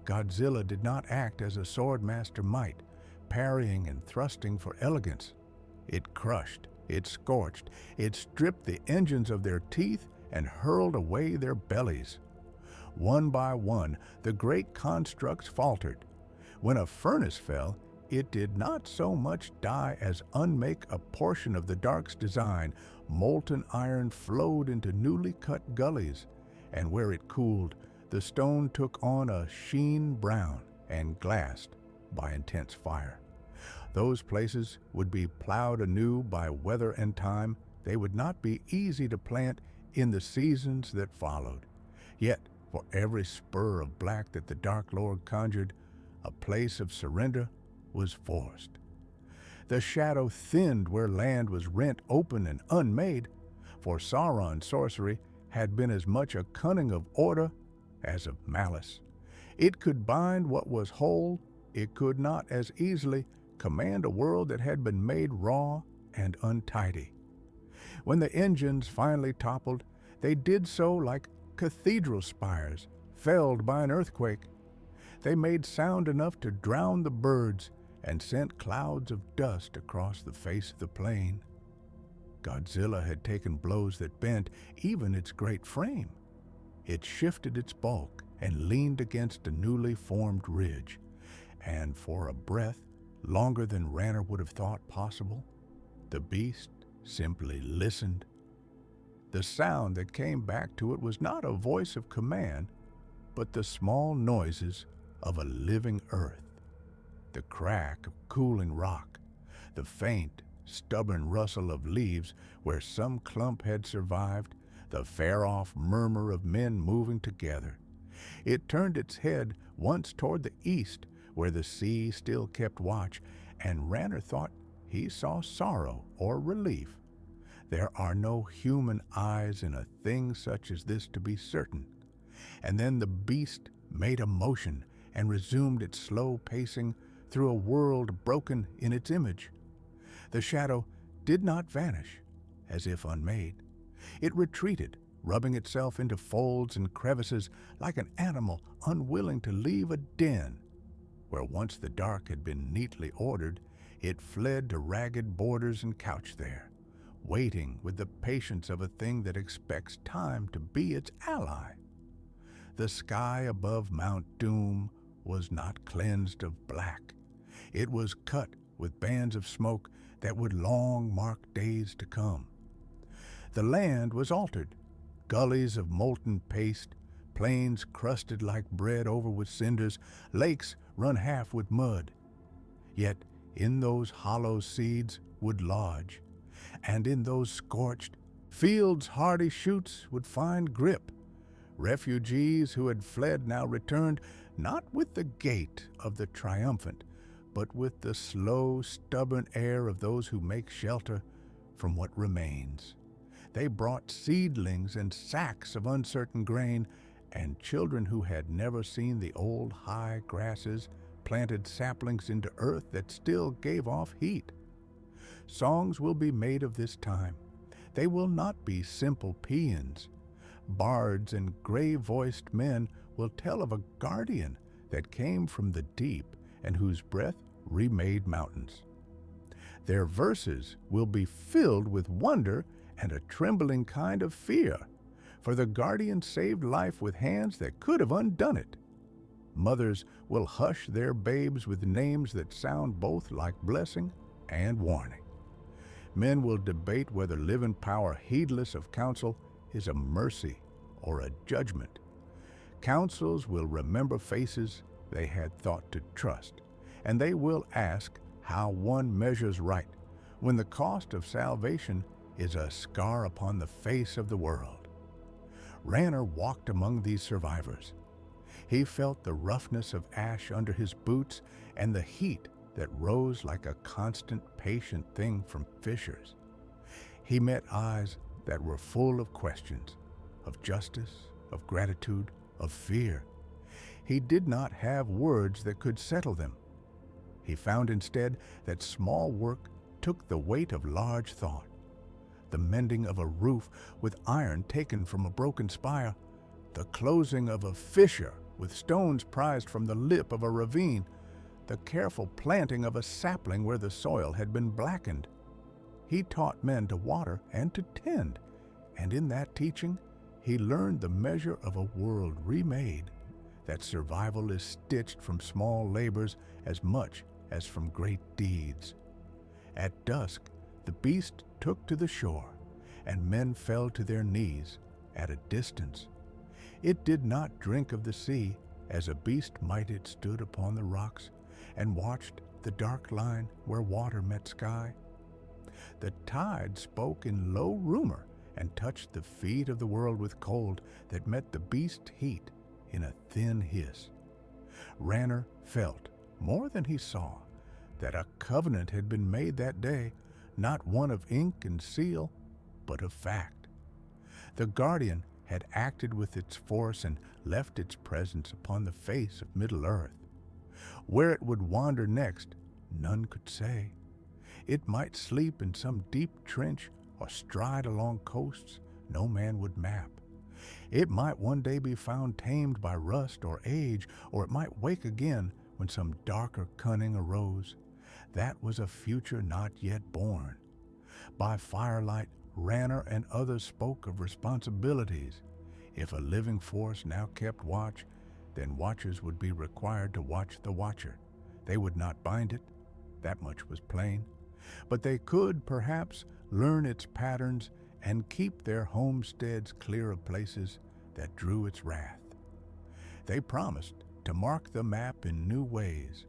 Godzilla did not act as a swordmaster might, parrying and thrusting for elegance. It crushed, it scorched, it stripped the engines of their teeth and hurled away their bellies. One by one, the great constructs faltered. When a furnace fell, it did not so much die as unmake a portion of the dark's design. Molten iron flowed into newly cut gullies, and where it cooled, the stone took on a sheen brown and glassed by intense fire. Those places would be plowed anew by weather and time. They would not be easy to plant in the seasons that followed. Yet, for every spur of black that the Dark Lord conjured, a place of surrender was forced. The shadow thinned where land was rent open and unmade, for Sauron's sorcery had been as much a cunning of order as of malice. It could bind what was whole, it could not as easily command a world that had been made raw and untidy. When the engines finally toppled, they did so like cathedral spires felled by an earthquake. They made sound enough to drown the birds and sent clouds of dust across the face of the plain. Godzilla had taken blows that bent even its great frame. It shifted its bulk and leaned against a newly formed ridge, and for a breath, longer than Ranner would have thought possible, the beast simply listened. The sound that came back to it was not a voice of command, but the small noises of a living earth. The crack of cooling rock, the faint, stubborn rustle of leaves where some clump had survived, the far-off murmur of men moving together. It turned its head once toward the east, where the sea still kept watch, and Ranner thought he saw sorrow or relief. There are no human eyes in a thing such as this to be certain. And then the beast made a motion and resumed its slow pacing through a world broken in its image. The shadow did not vanish, as if unmade. It retreated, rubbing itself into folds and crevices like an animal unwilling to leave a den. Where once the dark had been neatly ordered, it fled to ragged borders and couched there, waiting with the patience of a thing that expects time to be its ally. The sky above Mount Doom was not cleansed of black. It was cut with bands of smoke that would long mark days to come. The land was altered, gullies of molten paste, plains crusted like bread over with cinders, lakes run half with mud. Yet in those hollow seeds would lodge, and in those scorched fields hardy shoots would find grip. Refugees who had fled now returned, not with the gait of the triumphant, but with the slow, stubborn air of those who make shelter from what remains. They brought seedlings and sacks of uncertain grain, and children who had never seen the old high grasses planted saplings into earth that still gave off heat. Songs will be made of this time. They will not be simple paeans. Bards and gray-voiced men will tell of a guardian that came from the deep and whose breath remade mountains. Their verses will be filled with wonder and a trembling kind of fear, for the guardian saved life with hands that could have undone it. Mothers will hush their babes with names that sound both like blessing and warning. Men will debate whether living power, heedless of counsel, is a mercy or a judgment. Councils will remember faces they had thought to trust, and they will ask how one measures right when the cost of salvation is a scar upon the face of the world. Ranner walked among these survivors. He felt the roughness of ash under his boots and the heat that rose like a constant, patient thing from fissures. He met eyes that were full of questions, of justice, of gratitude, of fear. He did not have words that could settle them. He found instead that small work took the weight of large thought. The mending of a roof with iron taken from a broken spire, the closing of a fissure with stones prized from the lip of a ravine, the careful planting of a sapling where the soil had been blackened. He taught men to water and to tend, and in that teaching, he learned the measure of a world remade, that survival is stitched from small labors as much as from great deeds. At dusk, the beast took to the shore, and men fell to their knees at a distance. It did not drink of the sea, as a beast might. It stood upon the rocks and watched the dark line where water met sky. The tide spoke in low rumor and touched the feet of the world with cold that met the beast's heat in a thin hiss. Ranner felt, more than he saw, that a covenant had been made that day, not one of ink and seal, but of fact. The guardian had acted with its force and left its presence upon the face of Middle-earth. Where it would wander next, none could say. It might sleep in some deep trench or stride along coasts no man would map. It might one day be found tamed by rust or age, or it might wake again when some darker cunning arose. That was a future not yet born. By firelight, Ranner and others spoke of responsibilities. If a living force now kept watch, then watchers would be required to watch the watcher. They would not bind it, that much was plain, but they could, perhaps, learn its patterns and keep their homesteads clear of places that drew its wrath. They promised to mark the map in new ways,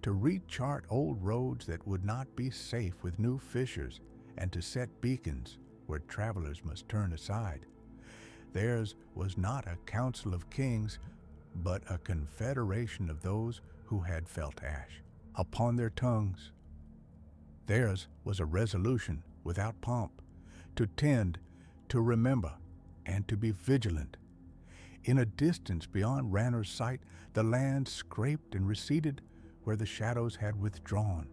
to rechart old roads that would not be safe with new fissures, and to set beacons where travelers must turn aside. Theirs was not a council of kings, but a confederation of those who had felt ash upon their tongues. Theirs was a resolution without pomp, to tend, to remember, and to be vigilant. In a distance beyond Ranner's sight, the land scraped and receded where the shadows had withdrawn.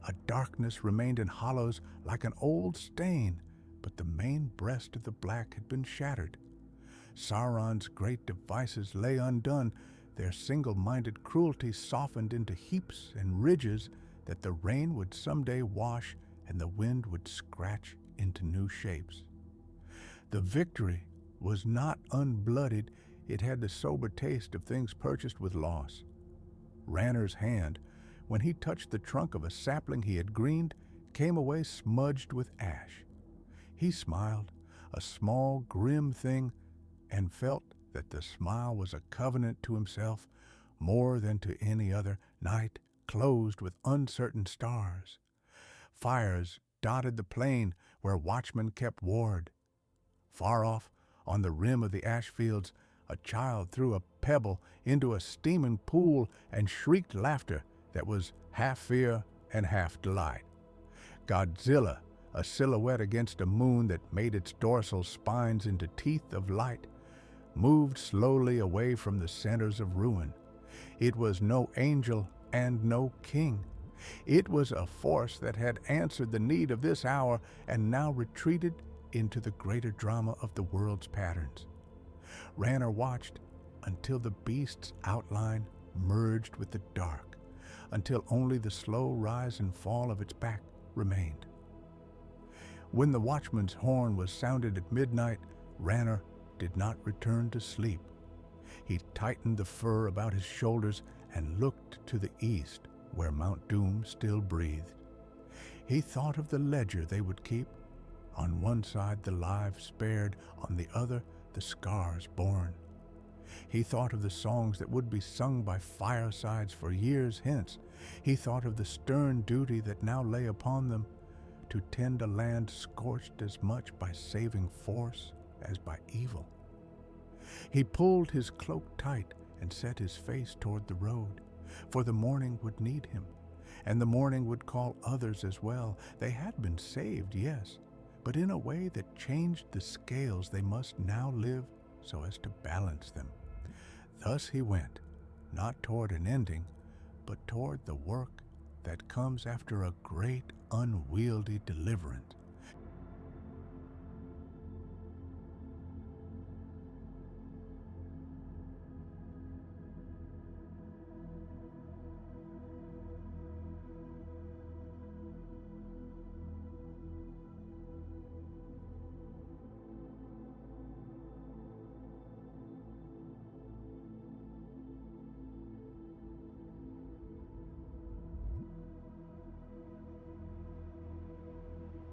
A darkness remained in hollows like an old stain, but the main breast of the black had been shattered. Sauron's great devices lay undone, their single-minded cruelty softened into heaps and ridges that the rain would someday wash and the wind would scratch into new shapes. The victory was not unblooded, it had the sober taste of things purchased with loss. Ranner's hand, when he touched the trunk of a sapling he had greened, came away smudged with ash. He smiled, a small, grim thing, and felt that the smile was a covenant to himself more than to any other night closed with uncertain stars. Fires dotted the plain where watchmen kept ward. Far off, on the rim of the ash fields, a child threw a pebble into a steaming pool and shrieked laughter that was half fear and half delight. Godzilla, a silhouette against a moon that made its dorsal spines into teeth of light, moved slowly away from the centers of ruin. It was no angel and no king. It was a force that had answered the need of this hour and now retreated into the greater drama of the world's patterns. Ranner watched until the beast's outline merged with the dark, until only the slow rise and fall of its back remained. When the watchman's horn was sounded at midnight, Ranner did not return to sleep. He tightened the fur about his shoulders and looked to the east, where Mount Doom still breathed. He thought of the ledger they would keep. On one side the lives spared, on the other the scars borne. He thought of the songs that would be sung by firesides for years hence. He thought of the stern duty that now lay upon them, to tend a land scorched as much by saving force as by evil. He pulled his cloak tight and set his face toward the road, for the morning would need him, and the morning would call others as well. They had been saved, yes, but in a way that changed the scales they must now live so as to balance them. Thus he went, not toward an ending, but toward the work that comes after a great unwieldy deliverance.